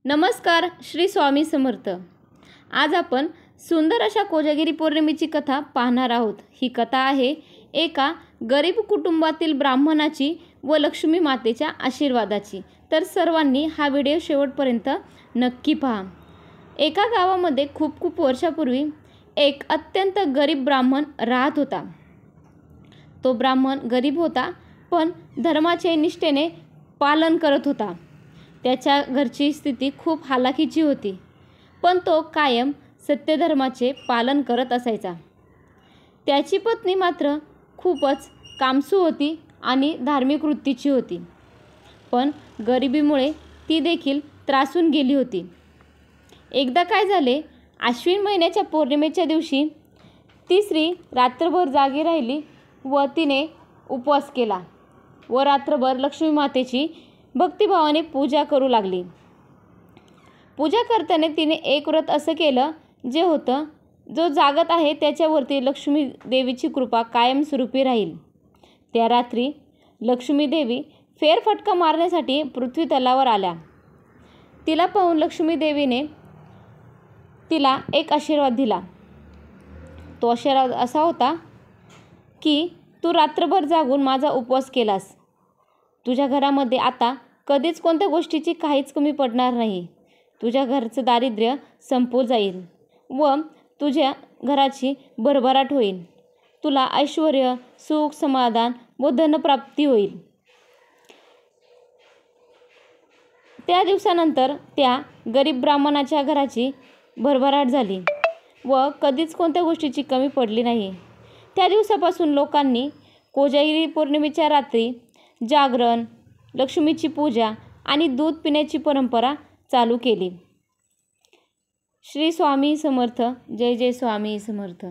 नमस्कार, श्री स्वामी समर्थ। आज आपण सुंदर अशा कोजागिरी पौर्णिमेची कथा पाहणार आहोत। ही कथा आहे एका गरीब कुटुंबातील ब्राह्मणाची व लक्ष्मी मातेच्या आशीर्वादाची। तर सर्वांनी हा व्हिडिओ शेवटपर्यंत नक्की पहा। एका गावामध्ये खूप वर्षापूर्वी एक अत्यंत गरीब ब्राह्मण राहत होता। तो ब्राह्मण गरीब होता, पण धर्माचे निष्ठेने पालन करत होता। त्याच्या घरची स्थिती खूप हालाखीची होती, पण तो कायम सत्यधर्माचे पालन करत असायचा। त्याची पत्नी मात्र खूपच कामसू होती आणि धार्मिक वृत्तीची होती, पण गरिबीमुळे ती देखील त्रासून गेली होती। एकदा काय झाले, आश्विन महिन्याच्या पौर्णिमेच्या दिवशी ती स्त्री रात्रभर जागी राहिली व तिने उपवास केला व रात्रभर लक्ष्मी मातेची भक्तिभावाने पूजा करू लागली। पूजा करताना तिने एक व्रत असं केलं जे होतं, जो जागत आहे त्याच्यावरती लक्ष्मी देवीची कृपा कायमस्वरूपी राहील। त्या रात्री लक्ष्मी देवी फेरफटका मारण्यासाठी पृथ्वी तलावर आल्या। तिला पाहून लक्ष्मी देवीने तिला एक आशीर्वाद दिला। तो आशीर्वाद असा होता की तू रात्रभर जागून माझा उपवास केलास, तुझ्या घरामध्ये आता कधीच कोणत्या गोष्टीची काहीच कमी पडणार नाही। तुझ्या घरचं दारिद्र्य संपून जाईल व तुझ्या घराची भरभराट होईल। तुला ऐश्वर्य, सुख, समाधान व धनप्राप्ती होईल। त्या दिवसानंतर त्या गरीब ब्राह्मणाच्या घराची भरभराट झाली व कधीच कोणत्या गोष्टीची कमी पडली नाही। त्या दिवसापासून लोकांनी कोजागिरी पौर्णिमेच्या रात्री जागरण, लक्ष्मीची पूजा आणि दूध पिण्याची परंपरा चालू केली। श्री स्वामी समर्थ। जय जय स्वामी समर्थ।